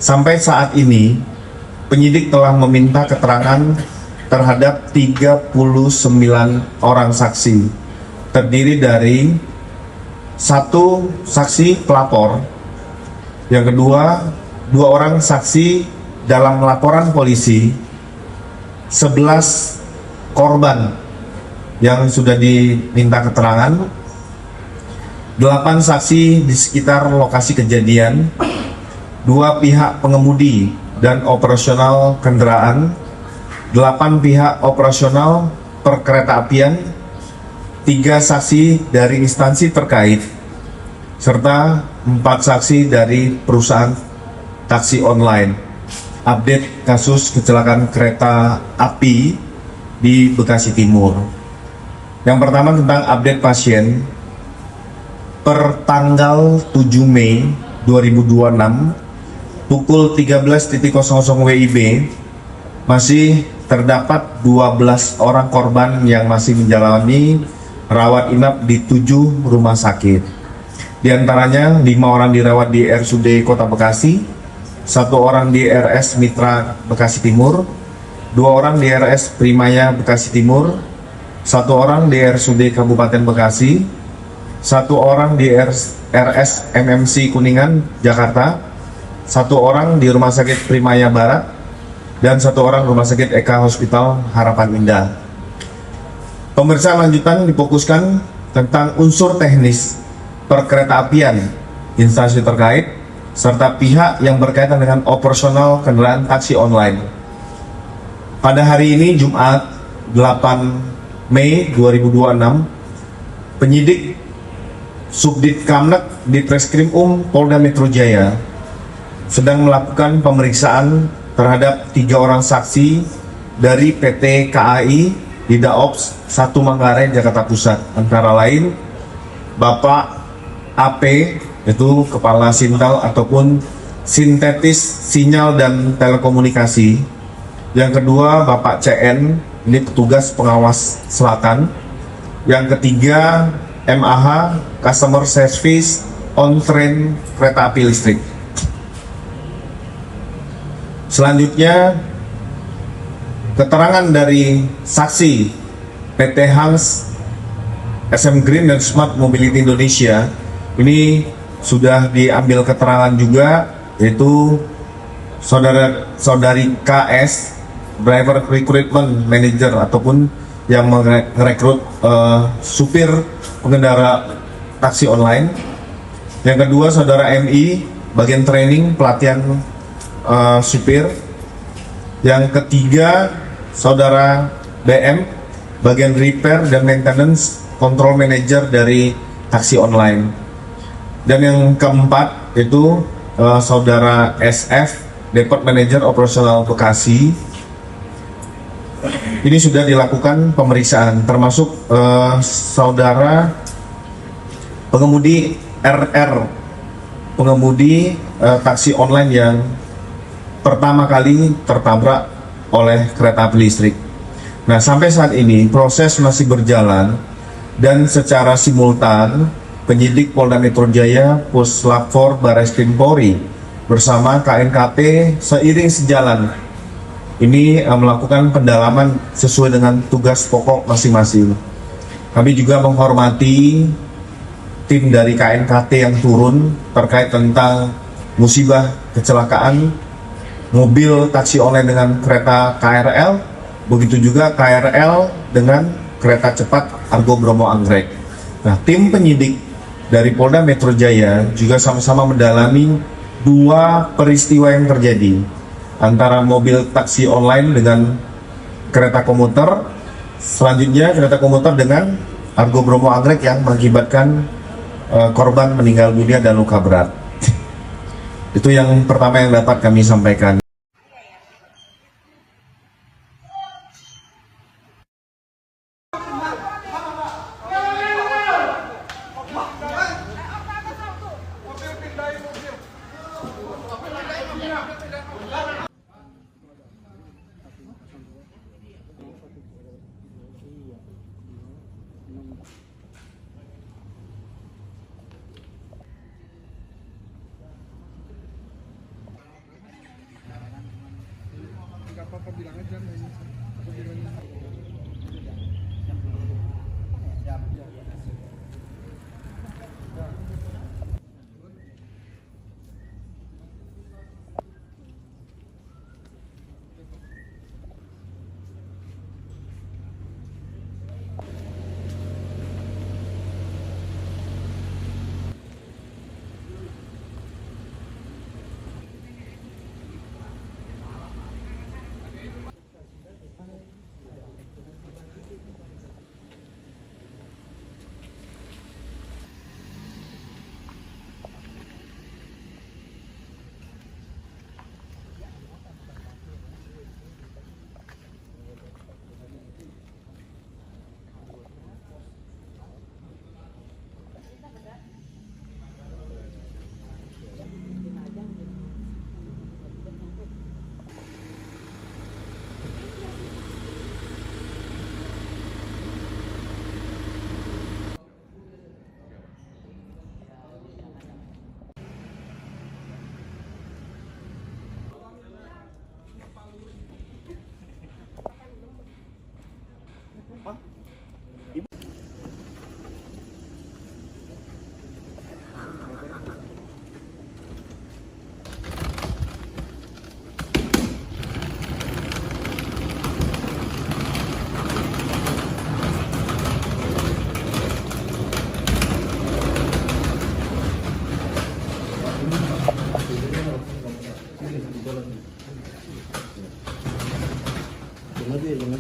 Sampai saat ini, penyidik telah meminta keterangan terhadap 39 orang saksi, terdiri dari satu saksi pelapor, yang kedua, 2 orang saksi dalam laporan polisi, 11 korban yang sudah diminta keterangan, 8 saksi di sekitar lokasi kejadian, 2 pihak pengemudi dan operasional kendaraan, 8 pihak operasional perkeretaapian, 3 saksi dari instansi terkait, serta 4 saksi dari perusahaan taksi online. Update kasus kecelakaan kereta api di Bekasi Timur. Yang pertama tentang update pasien. Per tanggal 7 Mei 2026 pukul 13.00 WIB masih terdapat 12 orang korban yang masih menjalani rawat inap di 7 rumah sakit. Di antaranya 5 orang dirawat di RSUD Kota Bekasi, 1 orang di RS Mitra Bekasi Timur, 2 orang di RS Primaya Bekasi Timur, 1 orang di RSUD Kabupaten Bekasi, 1 orang di RS MMC Kuningan, Jakarta, 1 orang di Rumah Sakit Primaya Barat, dan 1 orang Rumah Sakit Eka Hospital Harapan Indah. Pemeriksaan lanjutan difokuskan tentang unsur teknis perkeretaapian instansi terkait, serta pihak yang berkaitan dengan operasional kendaraan taksi online. Pada hari ini, Jumat 8 Mei 2026, penyidik Subdit Kamnek di Treskrim Polda Metro Jaya sedang melakukan pemeriksaan terhadap 3 orang saksi dari PT KAI di Daops 1 Manggarai, Jakarta Pusat, antara lain Bapak AP, yaitu Kepala Sintal ataupun Sintetis Sinyal dan Telekomunikasi. Yang kedua Bapak CN, ini petugas pengawas selatan. Yang ketiga MAH, Customer Service on Train Kereta Api Listrik. Selanjutnya, keterangan dari saksi PT Hans, SM Green dan Smart Mobility Indonesia ini sudah diambil keterangan juga, yaitu saudari KS, Driver Recruitment Manager ataupun yang merekrut supir pengendara taksi online. Yang kedua saudara MI, bagian training pelatihan supir. Yang ketiga saudara BM, bagian repair dan maintenance control manager dari taksi online. Dan yang keempat itu saudara SF, Depot Manager Operasional Bekasi. Ini sudah dilakukan pemeriksaan, termasuk saudara pengemudi RR, pengemudi taksi online yang pertama kali tertabrak oleh kereta api listrik. Nah, sampai saat ini proses masih berjalan dan secara simultan penyidik Polda Metro Jaya, Puslap 4 Barreskrim Polri bersama KNKT seiring sejalan ini melakukan pendalaman sesuai dengan tugas pokok masing-masing. Kami juga menghormati tim dari KNKT yang turun terkait tentang musibah kecelakaan mobil taksi online dengan kereta KRL, begitu juga KRL dengan kereta cepat Argo Bromo Anggrek. Nah, tim penyidik dari Polda Metro Jaya juga sama-sama mendalami 2 peristiwa yang terjadi antara mobil taksi online dengan kereta komuter, selanjutnya kereta komuter dengan Argo Bromo Anggrek yang mengakibatkan korban meninggal dunia dan luka berat. Itu yang pertama yang dapat kami sampaikan.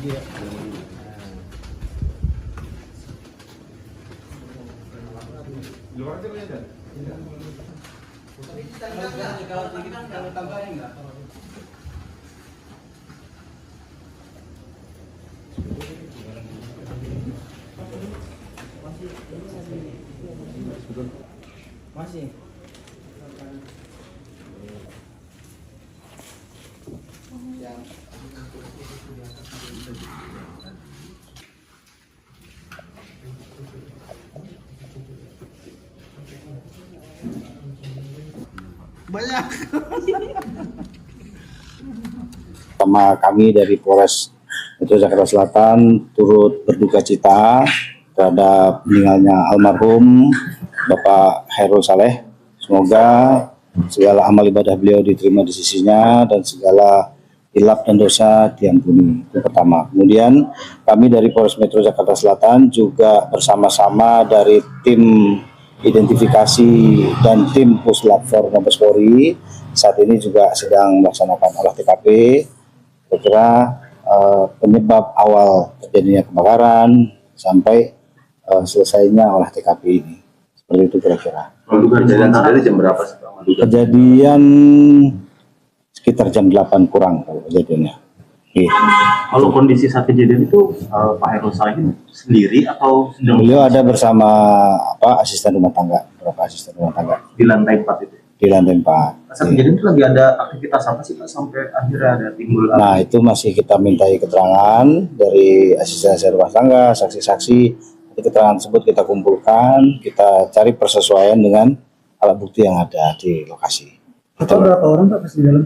lagi ya. Luar aja ya. Kalau tinggi kan kalau tambahin enggak? Masih. Banyak. Sama kami dari Polres Metro Jakarta Selatan turut berduka cita terhadap meninggalnya almarhum Bapak Khairul Saleh. Semoga segala amal ibadah beliau diterima di sisinya dan segala hilaf dan dosa diampuni. Itu pertama. Kemudian kami dari Polres Metro Jakarta Selatan juga bersama-sama dari tim identifikasi dan tim Puslap 4 Mabes Polri saat ini juga sedang melaksanakan olah TKP. Kira-kira penyebab awal terjadinya kebakaran sampai selesainya olah TKP ini. Seperti itu kira-kira. Kejadian tadi jam berapa sih? Kejadian sekitar jam 8 kurang kalau kejadiannya. Kalau kondisi saat kejadian itu Pak Khairul Saleh sendiri atau sedang Beliau ada bersama asisten rumah tangga, beberapa asisten rumah tangga di lantai 4 itu? di lantai 4. Saat kejadian itu lagi ada aktivitas apa sih Pak sampai akhirnya ada timbul Nah, itu masih kita mintai keterangan dari asisten rumah tangga, saksi-saksi. Keterangan tersebut kita kumpulkan, kita cari persesuaian dengan alat bukti yang ada di lokasi. Berapa orang Pak pas di dalam?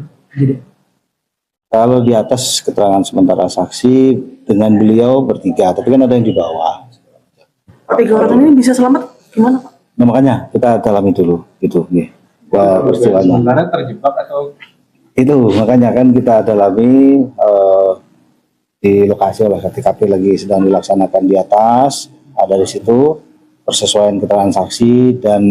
Kalau di atas keterangan sementara saksi dengan beliau bertiga, tapi kan ada yang di bawah. Tiga orang ini bisa selamat gimana Pak? Nah, makanya kita dalami dulu, gitu. Peristiwanya. sementara terjebak atau Itu makanya kan kita dalami di lokasi oleh TKP lagi sedang dilaksanakan di atas. Ada di situ persesuaian keterangan saksi dan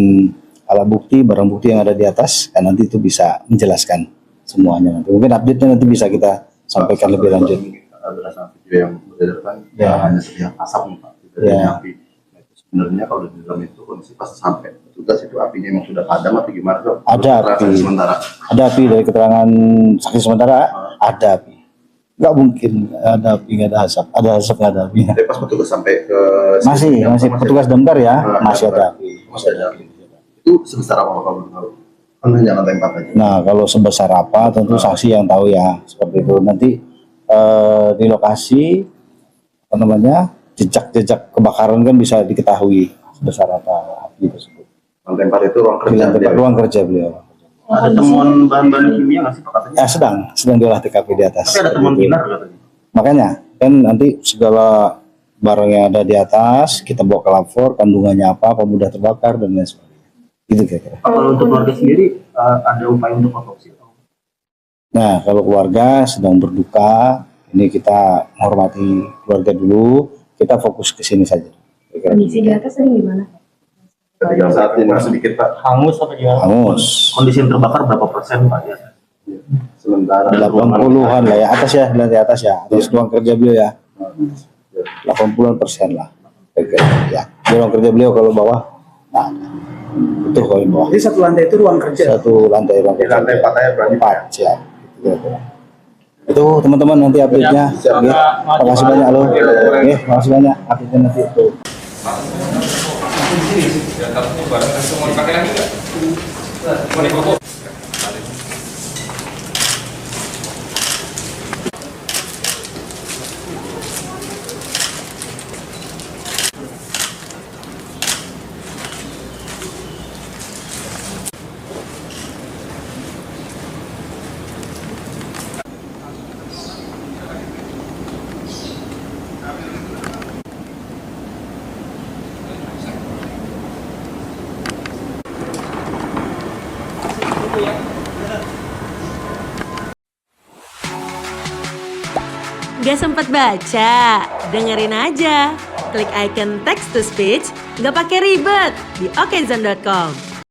alat bukti, barang bukti yang ada di atas, dan nanti itu bisa menjelaskan semuanya. Mungkin update-nya nanti bisa kita sampaikan lebih lanjut. berdasarkan video yang beredarkan Ya. hanya sekian asap nih Pak, tidak ada Ya. api. Nah, itu sebenarnya kalau di dalam itu kondisi pas sampai petugas itu apinya memang sudah padam atau gimana Pak? Ada Keterangan api. sementara. Ada api dari keterangan saksi sementara, ada api. Nggak mungkin ada api, nggak ada asap. Ada asap, nggak ada api. Tapi pas petugas sampai ke Masih petugas damkar ya, masih ada api. Masih ada api. Itu sebesar apa Pak kalau tahu? Kan hanya lantai 4 aja. Nah, kalau sebesar apa tentu saksi yang tahu ya, seperti itu. Nanti di lokasi apa namanya jejak-jejak kebakaran kan bisa diketahui sebesar apa api tersebut. Lantai 4 itu ruang Di kerja lantai dia. ruang kerja beliau. Ada temuan bahan-bahan kimia nggak sih Pak katanya? Ya sedang diolah TKP di atas. Tapi ada temuan Gitu. binar katanya. Makanya kan nanti segala barang yang ada di atas kita bawa ke lapor, kandungannya apa mudah terbakar dan lain sebagainya. Gitu kira-kira. Pak, kalau untuk keluarga sendiri ada upaya untuk otopsi? Nah, kalau keluarga sedang berduka, ini kita menghormati keluarga dulu, kita fokus ke sini saja. Kondisi di atas tadi gimana? Ketika saat ini sedikit Pak Hangus apa gimana? Hangus. Kondisi yang terbakar berapa persen Pak ya? sementara 80-an lah ya, atas ya, lantai atas ya, atas ruang kerja beliau ya. 80% lah. Ya, di ruang kerja beliau kalau bawah, nah itu kalau yang bawah. Jadi satu lantai itu ruang kerja. Satu lantai ruang di kerja. lantai 4 aja berarti. 4 siap. Itu teman-teman nanti update-nya. Oke, makasih banyak lo. Oke, makasih banyak update-nya nanti. Gak sempat baca? Dengerin aja. Klik icon text to speech, gak pakai ribet di okezone.com.